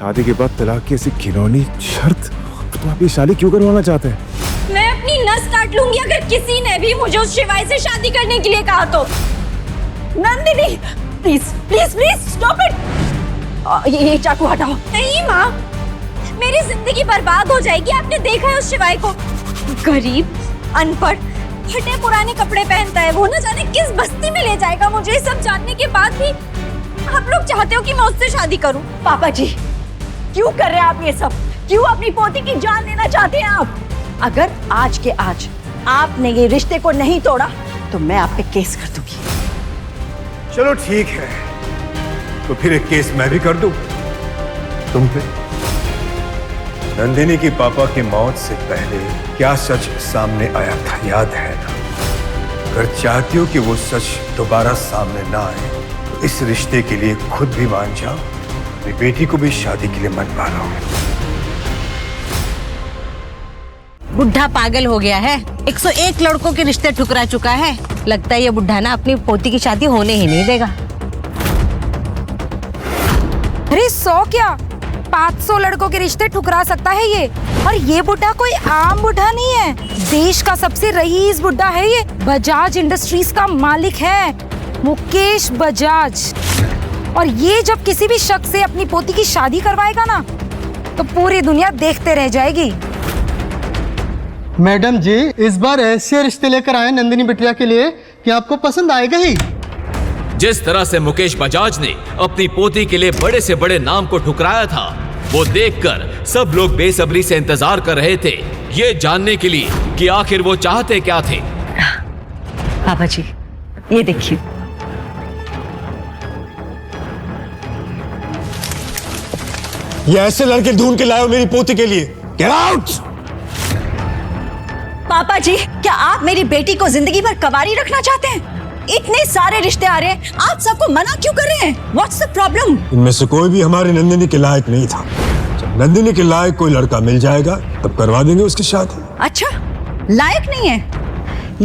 शादी के बाद तलाक की ऐसी घिनौनी शर्त, तो आप ये शादी क्यों करवाना चाहते हैं? मैं अपनी नस काट लूंगी अगर किसी ने भी मुझे उस शिवाय से शादी करने के लिए कहा तो। Nandini please please please stop it. ये चाकू हटाओ। नहीं माँ, मेरी जिंदगी बर्बाद हो जाएगी। आपने देखा है उस शिवाय को, गरीब, अनपढ़, फटे पुराने कपड़े पहनता है। वो न जाने किस बस्ती में ले जाएगा मुझे। सब जानने के बाद भी आप लोग चाहते हो कि मैं उससे शादी करूं? पापा जी क्यों कर रहे हैं आप ये सब? क्यों अपनी पोती की जान लेना चाहते हैं आप? अगर आज के आज आपने ये रिश्ते को नहीं तोड़ा तो मैं आप पे केस कर दूंगी। चलो ठीक है, तो फिर एक केस मैं भी कर दूं तुम पे। नंदिनी की पापा की मौत से पहले क्या सच सामने आया था याद है ना? अगर चाहती हो कि वो सच दोबारा सामने ना आए तो इस रिश्ते के लिए खुद भी मान जाओ, अपनी बेटी को भी शादी के लिए मनवा लो। बुढ़ा पागल हो गया है। 101 लड़कों के रिश्ते ठुकरा चुका है। लगता है ये बुढ़ा ना अपनी पोती की शादी होने ही नहीं देगा। अरे 100 क्या 500 लड़कों के रिश्ते ठुकरा सकता है ये। और ये बुढ़ा कोई आम बुढ़ा नहीं है, देश का सबसे रईस बुढ़ा है ये। बजाज इंडस्ट्रीज का मालिक है मुकेश बजाज। और ये जब किसी भी शख्स से अपनी पोती की शादी करवाएगा ना तो पूरी दुनिया देखते रह जाएगी। मैडम जी, इस बार ऐसे रिश्ते लेकर आए नंदिनी बिटिया के लिए कि आपको पसंद आएगा ही। जिस तरह से मुकेश बजाज ने अपनी पोती के लिए बड़े से बड़े नाम को ठुकराया था, वो देखकर सब लोग बेसब्री से इंतजार कर रहे थे, ये जानने के लिए कि आखिर वो चाहते क्या थे। पापा जी ये देखिए, ये ऐसे लड़के ढूंढ के लाए हो मेरी पोती के लिए। Get out! पापा जी क्या आप मेरी बेटी को जिंदगी भर कवारी रखना चाहते हैं? इतने सारे रिश्ते आ रहे हैं, आप सबको मना क्यों कर रहे हैं? What's the problem? इनमें से कोई भी हमारी नंदिनी के लायक नहीं था। जब नंदिनी के लायक कोई लड़का मिल जाएगा तब करवा देंगे उसकी शादी। अच्छा, लायक नहीं है?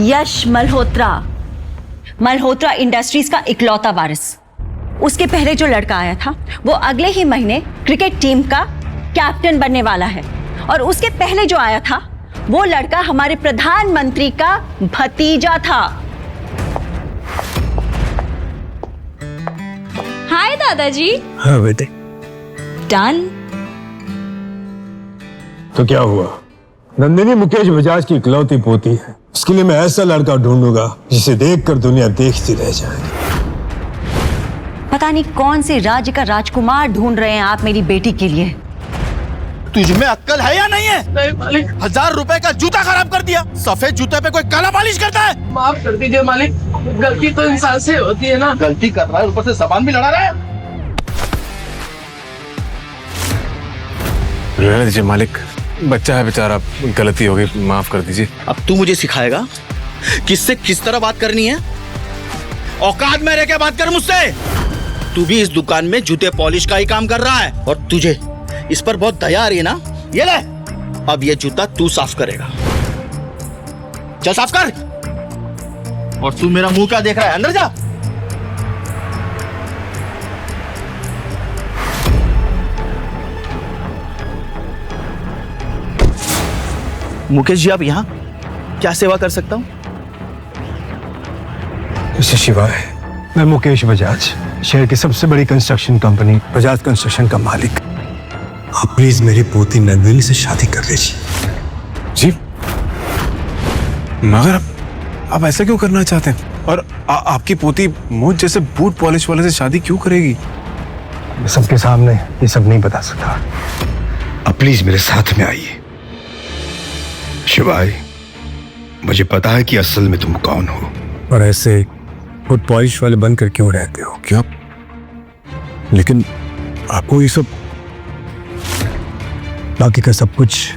यश मल्होत्रा, मल्होत्रा इंडस्ट्रीज का इकलौता वारिस। उसके पहले जो लड़का आया था वो अगले ही महीने क्रिकेट टीम का कैप्टन बनने वाला है। और उसके पहले जो आया था वो लड़का हमारे प्रधानमंत्री का भतीजा था। हाय दादाजी। हाँ बेटे। डन। तो क्या हुआ? नंदिनी मुकेश बजाज की इकलौती पोती है। उसके लिए मैं ऐसा लड़का ढूंढूंगा जिसे देखकर दुनिया देखती रह जाएगी। पता नहीं कौन से राज्य का राजकुमार ढूंढ रहे हैं आप मेरी बेटी के लिए। तुझमें अक्ल है या नहीं है? नहीं मालिक। 1000 रुपए का जूता खराब कर दिया। सफेद जूते पे कोई काला पॉलिश करता है? माफ कर दीजिए मालिक, गलती तो इंसान से होती है ना। गलती कर रहा है, ऊपर से सामान भी लड़ा रहा है। रहने दीजिए मालिक, बच्चा है बेचारा, गलती हो गई, माफ कर दीजिए। अब तू मुझे सिखाएगा किससे किस तरह बात करनी है? औकात में रह के बात कर मुझसे। तू भी इस दुकान में जूते पॉलिश का ही काम कर रहा है और तुझे इस पर बहुत दया आ रही है ना? ये ले, अब ये जूता तू साफ करेगा। चल साफ कर। और तू मेरा मुंह क्या देख रहा है? अंदर जा। मुकेश जी, आप यहाँ क्या सेवा कर सकता हूँ? मिस्टर शिवाय, मैं मुकेश बजाज, शहर की सबसे बड़ी कंस्ट्रक्शन कंपनी बजाज कंस्ट्रक्शन का मालिक। आप प्लीज मेरी पोती नंदिनी से शादी कर लीजिए। जी, मगर आप ऐसा क्यों करना चाहते हैं? और आपकी पोती मुझ जैसे बूट पॉलिश वाले से शादी क्यों करेगी? मैं सबके सामने ये सब नहीं बता सकता। अब प्लीज मेरे साथ में आइए। शिवाय, मुझे पता है कि असल में तुम कौन हो और ऐसे बूट पॉलिश वाले बनकर क्यों रहते हो। क्या? लेकिन आपको ये सब, बाकी का सब कुछ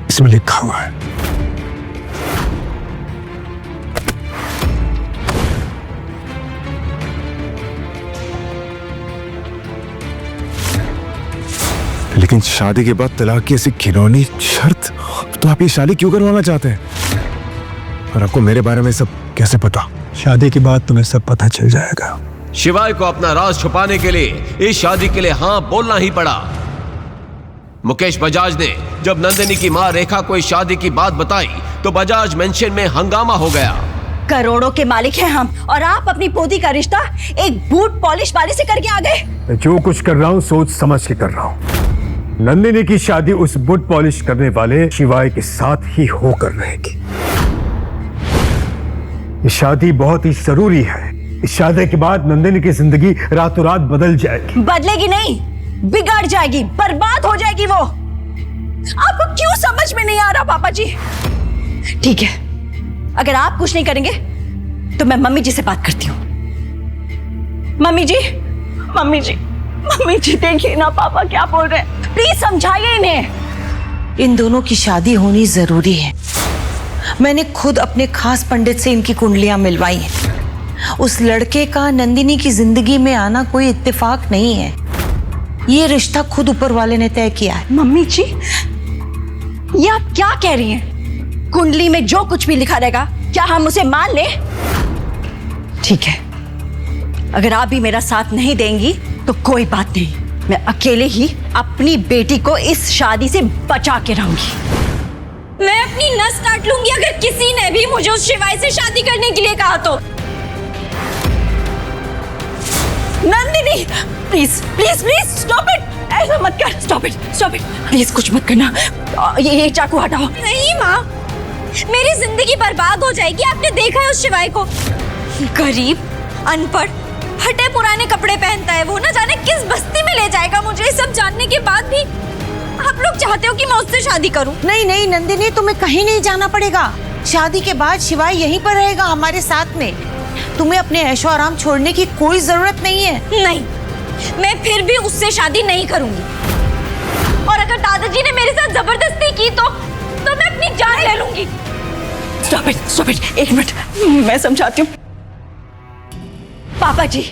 इसमें लिखा हुआ है। लेकिन शादी के बाद तलाक की ऐसी घिनौनी शर्त, तो आप ये शादी क्यों करवाना चाहते हैं? और आपको मेरे बारे में सब कैसे पता? शादी के बाद तुम्हें सब पता चल जाएगा। शिवाय को अपना राज छुपाने के लिए इस शादी के लिए हाँ बोलना ही पड़ा। मुकेश बजाज ने जब नंदिनी की मां रेखा को इस शादी की बात बताई तो बजाज मेंशन में हंगामा हो गया। करोड़ों के मालिक हैं हम, और आप अपनी पोती का रिश्ता एक बूट पॉलिश वाले से करके आ गए। मैं जो कुछ कर रहा हूँ सोच समझ के कर रहा हूँ। नंदिनी की शादी उस बूट पॉलिश करने वाले शिवाय के साथ ही होकर रहेगी। ये शादी बहुत ही जरूरी है। इस शादी के बाद नंदिनी की जिंदगी रातों रात बदल जाएगी। बदलेगी नहीं, बिगड़ जाएगी, बर्बाद हो जाएगी वो। आपको क्यों समझ में नहीं आ रहा पापा जी? ठीक है, अगर आप कुछ नहीं करेंगे तो मैं मम्मी जी से बात करती हूँ। मम्मी जी, मम्मी जी, मम्मी जी देखिए ना पापा क्या बोल रहे हैं, प्लीज समझाइए इन्हें। इन दोनों की शादी होनी जरूरी है। मैंने खुद अपने खास पंडित से इनकी कुंडलियां मिलवाई हैं। उस लड़के का नंदिनी की जिंदगी में आना कोई इत्तेफाक नहीं है। ये रिश्ता खुद ऊपर वाले ने तय किया है। मम्मी जी, ये आप क्या कह रही हैं? कुंडली में जो कुछ भी लिखा रहेगा क्या हम उसे मान लें? ठीक है, अगर आप भी मेरा साथ नहीं देंगी तो कोई बात नहीं, मैं अकेले ही अपनी बेटी को इस शादी से बचा के रहूंगी। मैं अपनी नस काट लूंगी अगर किसी ने भी मुझे उस शिवाय से शादी करने के लिए कहा तो। Nandini, please please please stop it, ऐसा मत कर। Stop it, stop it, please कुछ मत करना। ये चाकू हटाओ। नहीं माँ, मेरी जिंदगी बर्बाद हो जाएगी। आपने देखा है उस शिवाय को, गरीब, अनपढ़, फटे पुराने कपड़े पहनता है वो। ना जाने किस बस्ती में ले जाएगा मुझे। सब जानने के बाद भी आप लोग चाहते हो कि मैं उससे शादी करूं? नहीं नहीं नंदिनी, तुम्हें कहीं नहीं जाना पड़ेगा। शादी के बाद शिवाय यहीं पर रहेगा हमारे साथ में। तुम्हें अपने ऐशो आराम छोड़ने की कोई जरूरत नहीं है। नहीं, मैं फिर भी उससे शादी नहीं करूंगी। और अगर दादाजी ने मेरे साथ जबरदस्ती की तो मैं अपनी जान ले लूंगी। स्टॉप इट, स्टॉप इट, एक मिनट, मैं समझाती हूँ। पापा जी,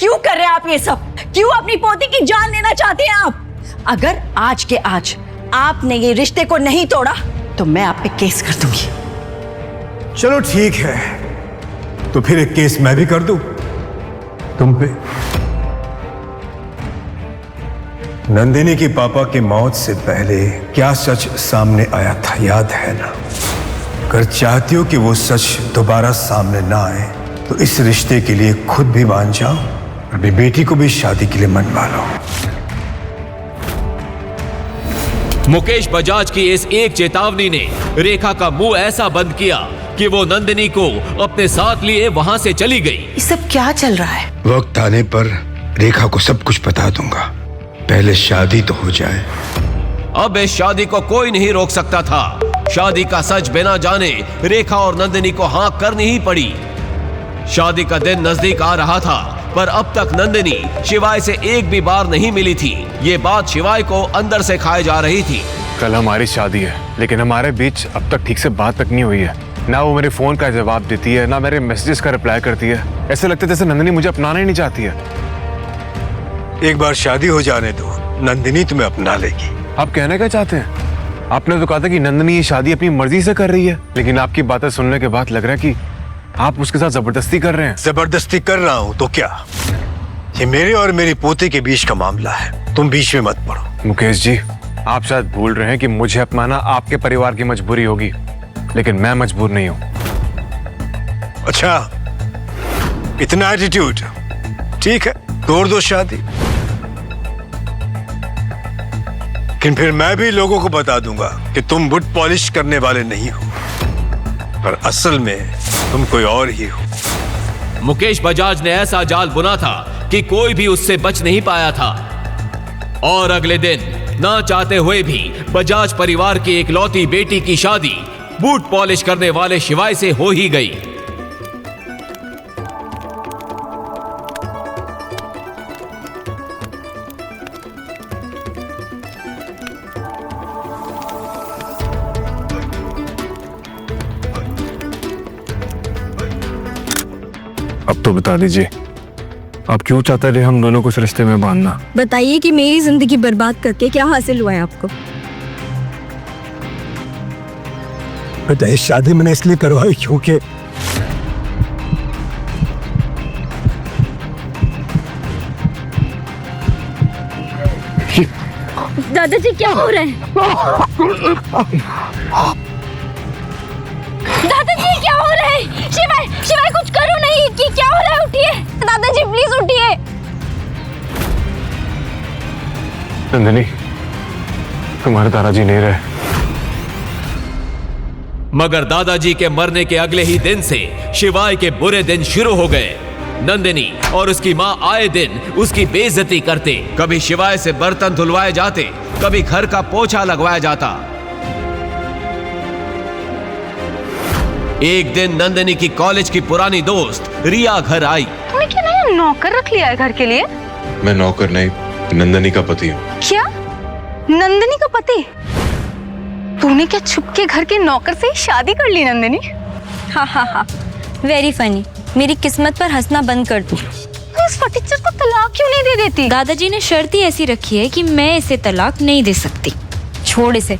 क्यों कर रहे हैं आप ये सब? क्यों अपनी पोती की जान लेना चाहते हैं आप? अगर आज के आज आपने ये रिश्ते को नहीं तोड़ा तो मैं आप पे केस कर दूंगी। चलो ठीक है, तो फिर एक केस मैं भी कर दूं तुम पे। नंदिनी की पापा की मौत से पहले क्या सच सामने आया था याद है ना? अगर चाहती हो कि वो सच दोबारा सामने ना आए तो इस रिश्ते के लिए खुद भी मान जाओ और अपनी बेटी को भी शादी के लिए मनवा लो। मुकेश बजाज की इस एक चेतावनी ने रेखा का मुंह ऐसा बंद किया कि वो नंदिनी को अपने साथ लिए वहां से चली गई। ये सब क्या चल रहा है? वक्त आने पर रेखा को सब कुछ बता दूंगा, पहले शादी तो हो जाए। अब इस शादी को कोई नहीं रोक सकता था। शादी का सच बिना जाने रेखा और नंदिनी को हाँ करनी ही पड़ी। शादी का दिन नजदीक आ रहा था, पर अब तक नंदिनी शिवाय से एक भी बार नहीं मिली थी। ये बात शिवाय को अंदर से खाए जा रही थी। कल हमारी शादी है, लेकिन हमारे बीच अब तक ठीक से बात तक नहीं हुई है। ना वो मेरे फोन का जवाब देती है, ना मेरे मैसेजेस का रिप्लाई करती है। ऐसे लगता है जैसे नंदिनी मुझे अपनाना ही नहीं चाहती है। एक बार शादी हो जाने दो, नंदिनी तुम्हें अपना लेगी। आप कहना क्या चाहते हैं? आपने तो कहा था कि नंदिनी ये शादी अपनी मर्जी से कर रही है, लेकिन आपकी बातें सुनने के बाद लग रहा है कि आप उसके साथ जबरदस्ती कर रहे हैं। जबरदस्ती कर रहा हूं तो क्या? ये मेरे और मेरी पोती के बीच का मामला है, तुम बीच में मत पड़ो। मुकेश जी, आप शायद भूल रहे हैं कि मुझे अपनाना आपके परिवार की मजबूरी होगी, लेकिन मैं मजबूर नहीं हूं। अच्छा, इतना एटीट्यूड? ठीक है, तोड़ दो शादी, लेकिन फिर मैं भी लोगों को बता दूंगा कि तुम बुट पॉलिश करने वाले नहीं हो, पर असल में तुम कोई और ही हो। मुकेश बजाज ने ऐसा जाल बुना था कि कोई भी उससे बच नहीं पाया था। और अगले दिन ना चाहते हुए भी बजाज परिवार की इकलौती बेटी की शादी बूट पॉलिश करने वाले शिवाय से हो ही गई। अब तो बता दीजिए, आप क्यों चाहते रहे हम दोनों को इस रिश्ते में बांधना? बताइए कि मेरी जिंदगी बर्बाद करके क्या हासिल हुआ है आपको? बेटा, इस शादी मैंने इसलिए करवाई क्योंकि दादाजी क्या हो रहा है? दादाजी क्या हो रहा है? शिवाय, शिवाय कुछ करो नहीं कि क्या हो रहा है? उठिए दादाजी, प्लीज उठिए। नंदिनी, तुम्हारे दादाजी नहीं रहे। मगर दादाजी के मरने के अगले ही दिन से शिवाय के बुरे दिन शुरू हो गए। नंदिनी और उसकी माँ आए दिन उसकी बेइज्जती करते। कभी शिवाय से बर्तन धुलवाए जाते, कभी घर का पोछा लगवाया जाता। एक दिन नंदिनी की कॉलेज की पुरानी दोस्त रिया घर आई। तूने क्या नया नौकर रख लिया है घर के लिए? मैं नौकर नहीं, नंदिनी का पति हूँ। क्या? नंदिनी का पति? तूने क्या छुप के घर के नौकर से ही शादी कर ली नंदिनी? हाँ हाँ हाँ, वेरी फनी। मेरी किस्मत पर हंसना बंद कर तू। इस फटीचर को तलाक क्यों नहीं दे देती? दादाजी ने शर्त ही ऐसी रखी है कि मैं इसे तलाक नहीं दे सकती। छोड़ इसे।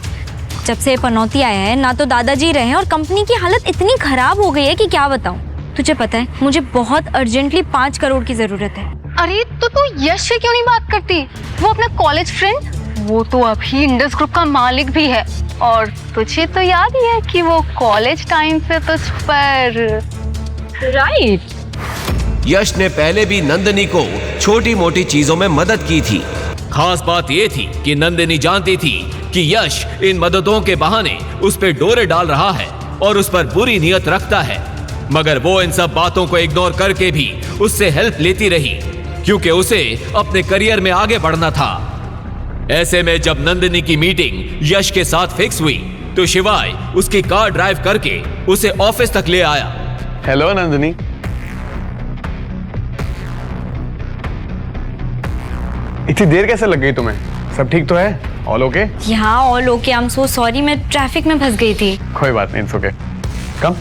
जब से पनौती आया है ना तो दादाजी रहे और कंपनी की हालत इतनी खराब हो गई है कि क्या बताऊं। तुझे पता है मुझे बहुत अर्जेंटली 5 करोड़ की जरूरत है। अरे तो तू यश से क्यों नहीं बात करती? वो अपना कॉलेज फ्रेंड, वो तो अभी इंडस ग्रुप का मालिक भी है। और तुझे तो याद ही है कि वो कॉलेज टाइम पे तुझ पर राइट। यश ने पहले भी नंदिनी को छोटी मोटी चीजों में मदद की थी। खास बात यह थी कि नंदिनी जानती थी कि यश इन मददों के बहाने उस पर डोरे डाल रहा है और उस पर बुरी नियत रखता है। मगर वो इन सब बातों को इग्नोर करके भी उससे हेल्प लेती रही, क्योंकि उसे अपने करियर में आगे बढ़ना था। ऐसे में जब नंदिनी की मीटिंग यश के साथ फिक्स हुई तो शिवाय उसकी कार ड्राइव करके उसे ऑफिस तक ले आया। हेलो नंदिनी। इतनी देर कैसे लग गई तुम्हें? सब ठीक तो है? All okay? यहाँ all okay. I am so sorry, मैं ट्रैफिक में फंस गई थी। कोई बात नहीं, इट्स ओके। कम।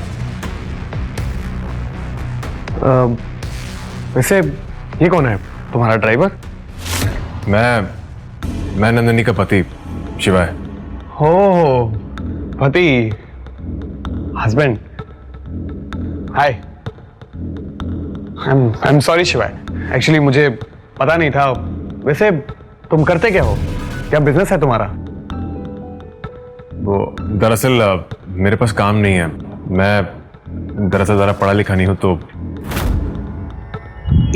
वैसे ये कौन है? तुम्हारा ड्राइवर? मैं नंदिनी का पति शिवाय। हो, पति, husband. Hi, I am sorry शिवाय, एक्चुअली मुझे पता नहीं था। वैसे तुम करते क्या हो? क्या बिजनेस है तुम्हारा? वो दरअसल मेरे पास काम नहीं है। मैं दरअसल ज़रा पढ़ा लिखा नहीं हूँ तो।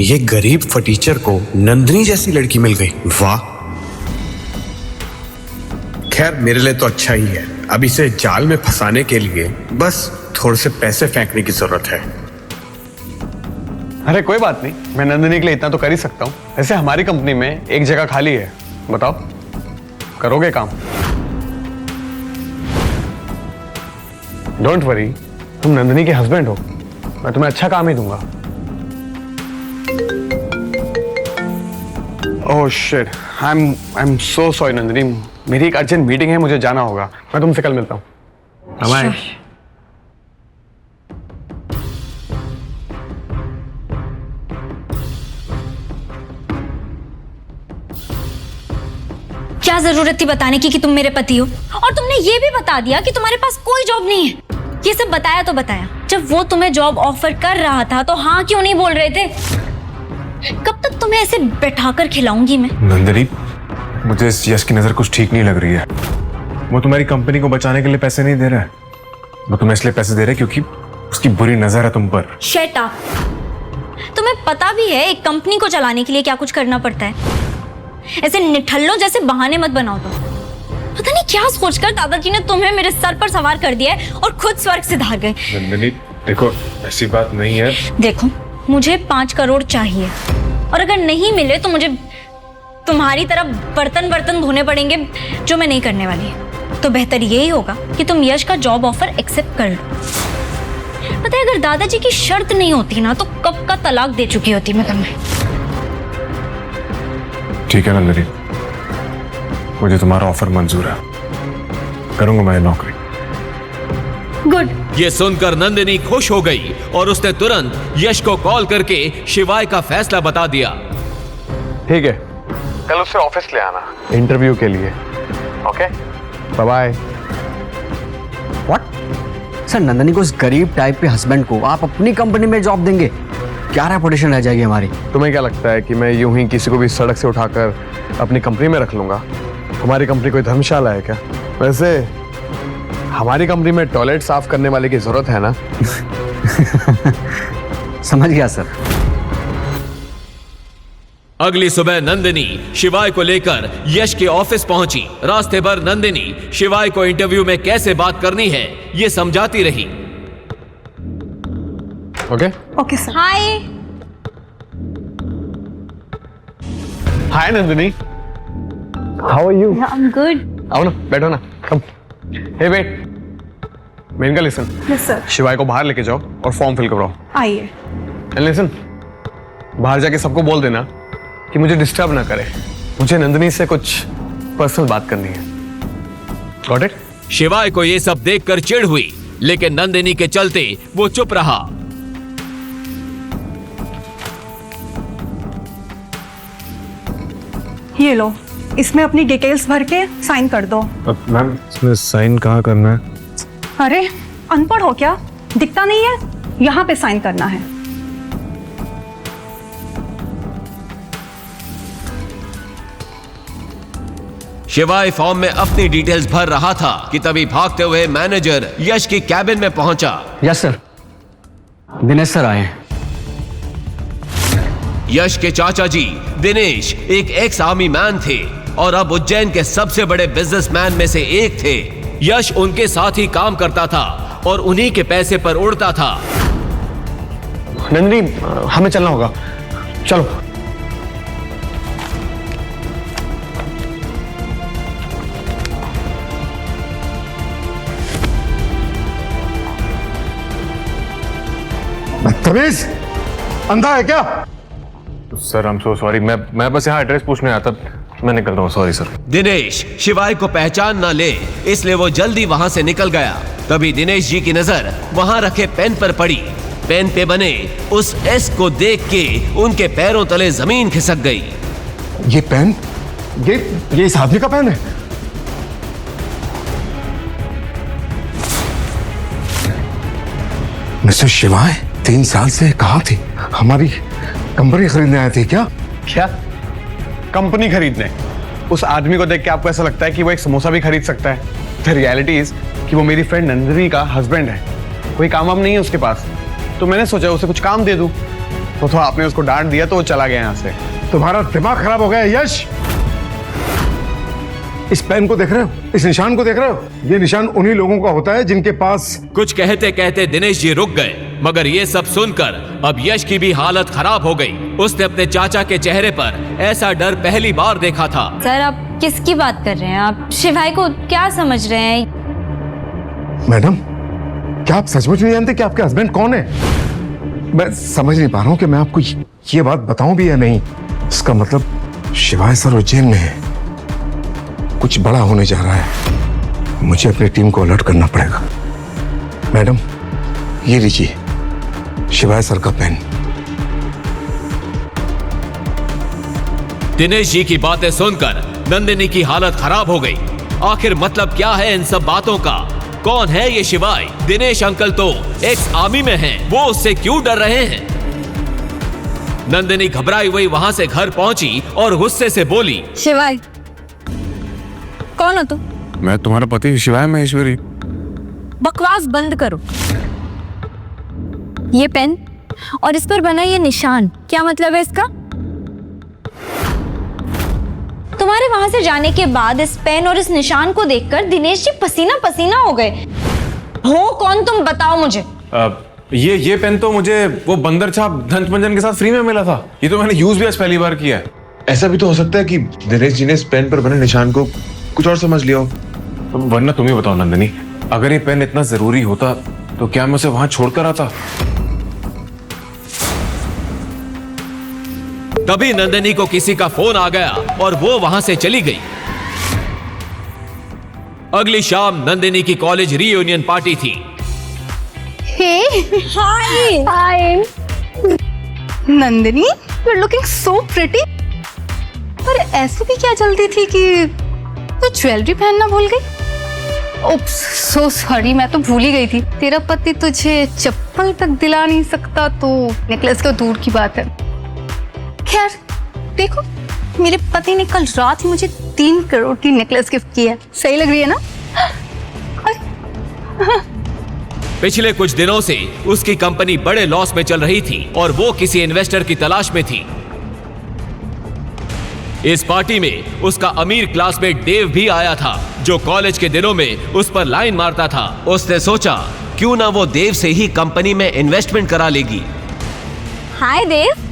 ये गरीब फटीचर को नंदिनी जैसी लड़की मिल गई, वाह। खैर मेरे लिए तो अच्छा ही है। अब इसे जाल में फंसाने के लिए बस थोड़े से पैसे फेंकने की जरूरत है। अरे कोई बात नहीं, मैं नंदिनी के लिए इतना तो कर ही सकता हूँ। ऐसे हमारी कंपनी में एक जगह खाली है, बताओ करोगे काम? डोंट वरी, तुम नंदिनी के हस्बैंड हो, मैं तुम्हें अच्छा काम ही दूंगा। Oh shit, I am so sorry Nandini, मेरी एक अर्जेंट मीटिंग है, मुझे जाना होगा। मैं तुमसे कल मिलता हूँ। बाय। क्या जरूरत थी बताने की कि तुम मेरे पति हो? और तुमने ये भी बता दिया कि तुम्हारे पास कोई जॉब नहीं है। ये सब बताया तो बताया, जब वो तुम्हें जॉब ऑफर कर रहा था तो हाँ क्यों नहीं बोल रहे थे? कब तक तुम्हें ऐसे बैठाकर खिलाऊंगी मैं? नंदिनी, मुझे इस यश की नजर कुछ ठीक नहीं लग रही है। वो तुम्हारी कंपनी को बचाने के लिए पैसे नहीं दे रहा है, वो तुम्हें इसलिए पैसे दे रहा है क्योंकि उसकी बुरी नजर है तुम पर। Shut up. तुम्हें पता भी है एक कंपनी को चलाने के लिए क्या कुछ करना पड़ता है। ऐसे निठल्लों जैसे बहाने मत बनाओ तुम। पता नहीं क्या सोचकर दादाजी ने तुम्हें मेरे सर पर सवार कर दिया है और खुद स्वर्ग से धार गए। नंदिनी देखो, ऐसी बात नहीं है। देखो, मुझे 5 करोड़ चाहिए और अगर नहीं मिले तो मुझे तुम्हारी तरह बर्तन धोने पड़ेंगे, जो मैं नहीं करने वाली। तो बेहतर यही होगा कि तुम यश का जॉब ऑफर एक्सेप्ट कर लो। पता है अगर दादाजी की शर्त नहीं होती ना तो कब का तलाक दे चुकी होती मैं तुम्हें। ठीक है नंदिनी, मुझे तुम्हारा ऑफर मंजूर है, करूंगा मैं नौकरी। गुड। ये सुनकर नंदिनी खुश हो गई और उसने तुरंत यश को कॉल करके शिवाय का फैसला बता दिया। ठीक है, कल उससे ऑफिस ले आना इंटरव्यू के लिए। Okay, bye bye. What sir, Nandini को, इस गरीब टाइप के हस्बैंड को आप अपनी कंपनी में जॉब देंगे? क्या रेपुटेशन रह जाएगी हमारी? तुम्हें क्या लगता है कि मैं यूं ही किसी को भी सड़क से उठाकर अपनी कंपनी में रख लूंगा? हमारी कंपनी कोई धर्मशाला है क्या? वैसे हमारी कंपनी में टॉयलेट साफ करने वाले की जरूरत है ना? समझ गया सर। अगली सुबह नंदिनी शिवाय को लेकर यश के ऑफिस पहुंची। रास्ते भर नंदिनी शिवाय को इंटरव्यू में कैसे बात करनी है ये समझाती रही। Okay okay sir. Hi. Hi Nandini, how are you? I am good. आओ ना, बैठो ना, come. Hey wait, Menka listen. Yes sir. Shivay को बाहर लेके जाओ और फॉर्म फिल करवाओ। आइए। एंड लिसन, बाहर जाके सबको बोल देना कि मुझे डिस्टर्ब ना करे। मुझे नंदिनी से कुछ पर्सनल बात करनी है। Got it? शिवाय को ये सब देखकर चिढ़ हुई, लेकिन नंदिनी के चलते वो चुप रहा। ये लो, इसमें अपनी डिटेल्स भर के साइन कर दो। मैम इसमें साइन कहाँ करना है? अरे अनपढ़ हो क्या? दिखता नहीं है? यहाँ पे साइन करना है। शिवाय फॉर्म में अपनी डिटेल्स भर रहा था कि तभी भागते हुए मैनेजर यश की कैबिन में पहुंचा। यस सर, दिनेश सर आए हैं। यश के चाचा जी दिनेश एक एक्स आर्मी मैन थे और अब उज्जैन के सबसे बड़े बिजनेसमैन में से एक थे। यश उनके साथ ही काम करता था और उन्हीं के पैसे पर उड़ता था। नंदिनी, हमें चलना होगा, चलो। बदतमीज, अंधा है क्या? Sir I am so sorry, मैं बस यहाँ एड्रेस पूछने आया था, मैं निकल रहा हूँ, सॉरी सर। दिनेश शिवाय को पहचान ना ले इसलिए वो जल्दी वहां से निकल गया। तभी दिनेश जी की नजर वहां रखे पेन पर पड़ी। पेन पे बने उस एस को देख के उनके पैरों तले जमीन खिसक गई। ये पेन, ये इस आदमी का पेन है? मिस्टर शिवाय 3 साल से कहाँ थी? हमारी कंपनी खरीदने आए थे क्या? क्या कंपनी खरीदने? उस आदमी को देख के आपको ऐसा लगता है कि वो एक समोसा भी खरीद सकता है? द रियलिटी इज कि वो मेरी फ्रेंड नंदिनी का हस्बैंड है। कोई काम वाम नहीं है उसके पास, तो मैंने सोचा उसे कुछ काम दे दूं। तो आपने उसको डांट दिया तो वो चला गया यहाँ से। तुम्हारा दिमाग खराब हो गया यश। इस पेन को देख रहे हो? इस निशान को देख रहे हो? ये निशान उन्हीं लोगों का होता है जिनके पास। कुछ कहते कहते दिनेश जी रुक गए, मगर ये सब सुनकर अब यश की भी हालत खराब हो गई। उसने अपने चाचा के चेहरे पर ऐसा डर पहली बार देखा था। सर आप किसकी बात कर रहे हैं? आप शिवाय को क्या समझ रहे हैं? मैडम, क्या आप सचमुच नहीं जानते कि आपके हस्बैंड कौन है? मैं समझ नहीं पा रहा हूँ कि मैं आपको ये बात बताऊं भी या नहीं। इसका मतलब शिवाय सर उज्जैन में है। कुछ बड़ा होने जा रहा है। मुझे अपनी टीम को अलर्ट करना पड़ेगा। मैडम, ये लीजिए शिवाय सर का पेन। दिनेश जी की बातें सुनकर नंदिनी की हालत खराब हो गई। आखिर मतलब क्या है इन सब बातों का? कौन है ये शिवाय? दिनेश अंकल तो एक्स आर्मी में हैं, वो उससे क्यों डर रहे हैं? नंदिनी घबराई हुई वहां से घर पहुंची और गुस्से से बोली, शिवाय कौन हो तुम? मैं तुम्हारा पति शिवाय महेश्वरी। बकवास बंद करो। ये पेन और इस पर बना ये निशान, क्या मतलब है इसका? तुम्हारे वहां से जाने के बाद इस पेन और इस निशान को देखकर दिनेश जी पसीना पसीना हो गए। हो कौन तुम, बताओ मुझे। ये पेन तो मुझे वो बंदर छाप धंत मंजन के साथ फ्री में मिला था। ये तो मैंने यूज भी आज पहली बार किया है। ऐसा भी तो हो सकता है कि दिनेश जी ने इस पेन पर बने निशान को कुछ और समझ लिया हो। वरना तुम ही बताओ नंदिनी, अगर ये पेन इतना जरूरी होता तो क्या मैं उसे वहां छोड़कर आता? तभी नंदिनी को किसी का फोन आ गया और वो वहां से चली गई। अगली शाम नंदिनी की कॉलेज रीयूनियन पार्टी थी। Hi hi Nandini, you are looking so pretty. पर ऐसी भी क्या जल्दी थी कि तू ज्वेलरी पहनना भूल गई? ओप्स, सो सॉरी, मैं तो भूल ही गई थी। तेरा पति तुझे चप्पल तक दिला नहीं सकता तो नेकलेस तो दूर की बात है। खैर देखो, मेरे पति ने कल रात ही मुझे 3 करोड़ की नेकलेस गिफ्ट की है। सही लग रही है ना? पिछले कुछ दिनों से उसकी कंपनी बड़े लॉस में चल रही थी और वो किसी इन्वेस्टर की तलाश में थी। इस पार्टी में उसका अमीर क्लासमेट देव भी आया था, जो कॉलेज के दिनों में उस पर लाइन मारता था। उसने सोचा क्यों ना वो देव से ही कंपनी में इन्वेस्टमेंट करा लेगी। हाय देव।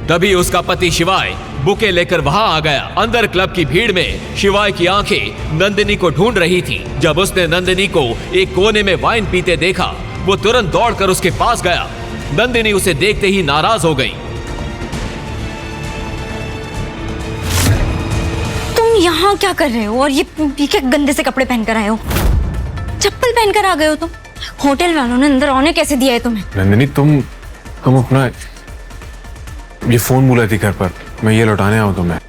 तभी उसका पति शिवाय बुके लेकर वहां आ गया। अंदर क्लब की भीड़ में शिवाय की आंखें नंदिनी को ढूंढ रही थी। जब उसने नंदिनी को एक कोने में वाइन पीते देखा, वो तुरंत दौड़कर उसके पास गया। नंदिनी उसे देखते ही नाराज हो गई। तुम यहाँ क्या कर रहे हो और ये क्या गंदे से कपड़े पहनकर आए हो? चप्पल पहनकर आ गए हो तुम? होटल वालों ने अंदर आने कैसे दिया है तुम्हें? नंदिनी तुम अपना ये फोन भूला थी घर पर, मैं ये लौटाने आऊँ तुम्हें।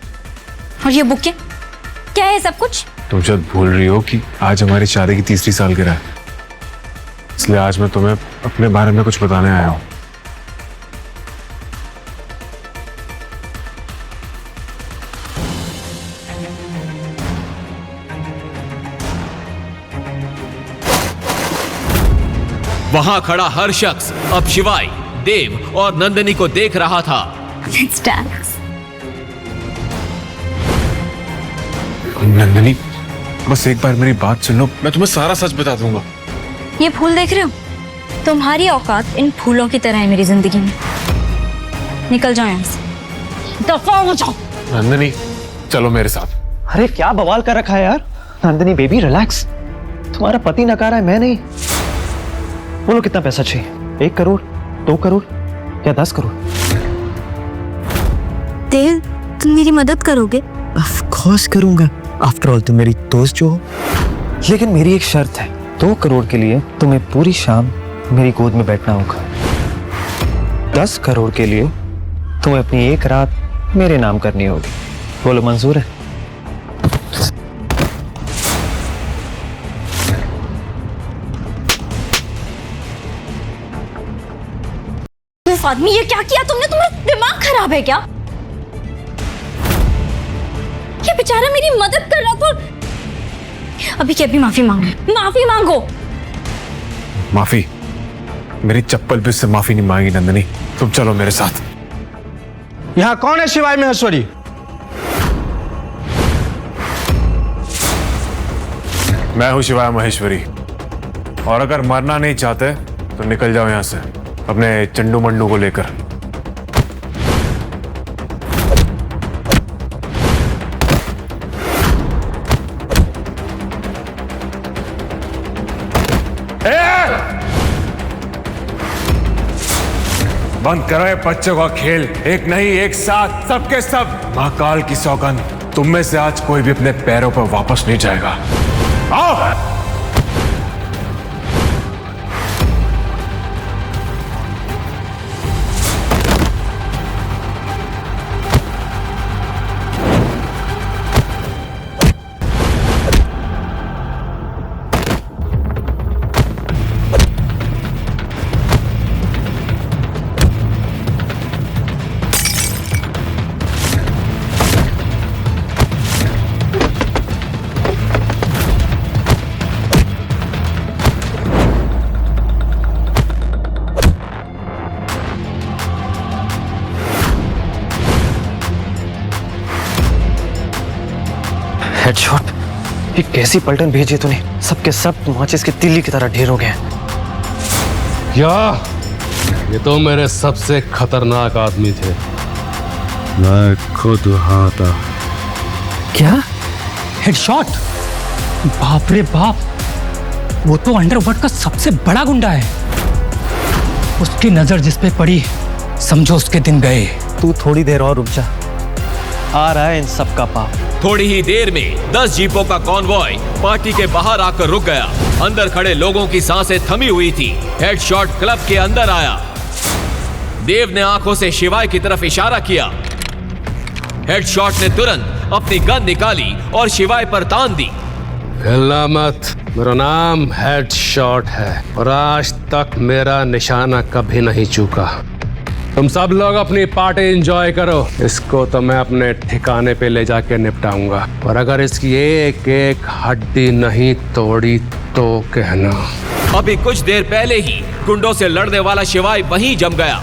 और ये बुके क्या है सब कुछ? तुम शायद भूल रही हो कि आज हमारी शादी की 3री सालगिरह है, इसलिए आज मैं तुम्हें अपने बारे में कुछ बताने आया हूँ। वहां खड़ा हर शख्स अब शिवाय, देव और नंदिनी को देख रहा था। Let's dance. नंदिनी बस एक बार मेरी बात सुन लो, मैं तुम्हें सारा सच बता दूंगा। ये फूल देख रहे हो? तुम्हारी औकात इन फूलों की तरह है मेरी जिंदगी में। निकल जाओ यहाँ से, दफा हो जाओ। नंदिनी चलो मेरे साथ। अरे क्या बवाल कर रखा है यार। नंदिनी बेबी रिलैक्स, तुम्हारा पति नकार है, मैं नहीं। बोलो कितना पैसा चाहिए? 1 करोड़, 2 करोड़ या 10 करोड़? देव तुम मेरी मदद करोगे? ऑफ कोर्स करूंगा, आफ्टर ऑल तुम मेरी दोस्त जो हो। लेकिन मेरी एक शर्त है, 2 करोड़ के लिए तुम्हें पूरी शाम मेरी गोद में बैठना होगा। 10 करोड़ के लिए तुम्हें अपनी एक रात मेरे नाम करनी होगी। बोलो मंजूर है? आदमी ये क्या किया तुमने? तुम्हारा दिमाग खराब है क्या? ये बेचारा मेरी मदद कर रहा था। अभी क्या, अभी माफी मांगो, माफी मांगो। माफी? मेरी चप्पल भी उससे माफी नहीं मांगी। नंदिनी तुम चलो मेरे साथ। यहाँ कौन है शिवाय महेश्वरी? मैं हूं शिवाय महेश्वरी, और अगर मरना नहीं चाहते तो निकल जाओ यहां से अपने चंडू मंडू को लेकर। बंद करो ये बच्चों का खेल। एक नहीं एक साथ सबके सब। महाकाल की सौगंध, तुम में से आज कोई भी अपने पैरों पर वापस नहीं जाएगा। आओ। हेडशॉट। ये कैसी पलटन भेजी तूने? सबके सब माचिस के तीली की तरह ढेर हो गए। ये तो मेरे सबसे खतरनाक आदमी थे। मैं खुद वहां था। क्या? हेडशॉट? बाप रे बाप, वो तो अंडरवर्ल्ड का सबसे बड़ा गुंडा है। उसकी नजर जिस पे पड़ी समझो उसके दिन गए। तू थोड़ी देर और रुक जा, आ रहा है इन सब का पाप। थोड़ी ही देर में 10 जीपों का कॉन्वॉय पार्टी के बाहर आकर रुक गया। अंदर खड़े लोगों की सांसें थमी हुई थी। हेडशॉट क्लब के अंदर आया। देव ने आंखों से शिवाय की तरफ इशारा किया। हेडशॉट ने तुरंत अपनी गन निकाली और शिवाय पर तान दी। हिलना मत, मेरा नाम हेडशॉट है और आज तक मेरा निशाना कभी नहीं चूका। तुम सब लोग अपनी पार्टी एंजॉय करो, इसको तो मैं अपने ठिकाने पे ले जाके निपटाऊंगा, पर अगर इसकी एक एक हड्डी नहीं तोड़ी तो कहना। अभी कुछ देर पहले ही गुंडों से लड़ने वाला शिवाय वहीं जम गया।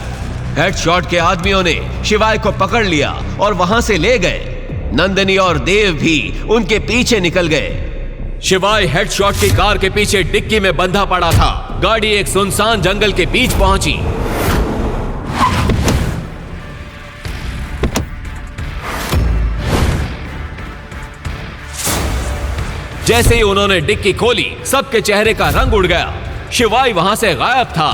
हेडशॉट के आदमियों ने शिवाय को पकड़ लिया और वहां से ले गए। नंदिनी और देव भी उनके पीछे निकल गए। शिवाय हेडशॉट की कार के पीछे डिक्की में बंधा पड़ा था। गाड़ी एक सुनसान जंगल के बीच पहुंची। जैसे ही उन्होंने डिक्की खोली, सबके चेहरे का रंग उड़ गया। शिवाय वहां से गायब था।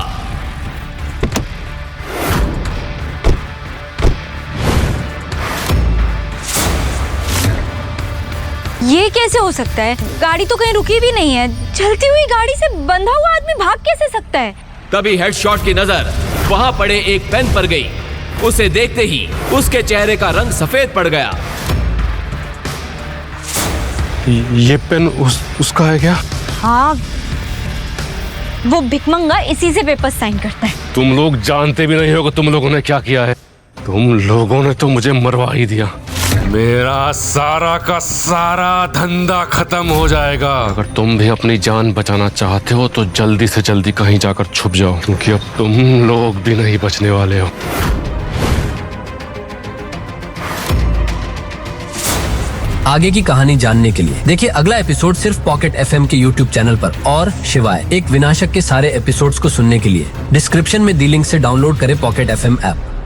ये कैसे हो सकता है? गाड़ी तो कहीं रुकी भी नहीं है। चलती हुई गाड़ी से बंधा हुआ आदमी भाग कैसे सकता है? तभी हेडशॉट की नजर वहां पड़े एक पेन पर गई। उसे देखते ही उसके चेहरे का रंग सफेद पड़ गया। ये पेन उसका है क्या? हाँ, वो भिकमंगा इसी से पेपर साइन करता है। तुम लोग जानते भी नहीं हो कि तुम लोगों ने क्या किया है। तुम लोगों ने तो मुझे मरवा ही दिया। मेरा सारा का सारा धंधा खत्म हो जाएगा। अगर तुम भी अपनी जान बचाना चाहते हो तो जल्दी से जल्दी कहीं जाकर छुप जाओ, क्योंकि अब तुम लोग भी नहीं बचने वाले हो। आगे की कहानी जानने के लिए देखिए अगला एपिसोड सिर्फ पॉकेट एफएम के यूट्यूब चैनल पर। और शिवाय एक विनाशक के सारे एपिसोड्स को सुनने के लिए डिस्क्रिप्शन में दी लिंक से डाउनलोड करें पॉकेट एफएम ऐप।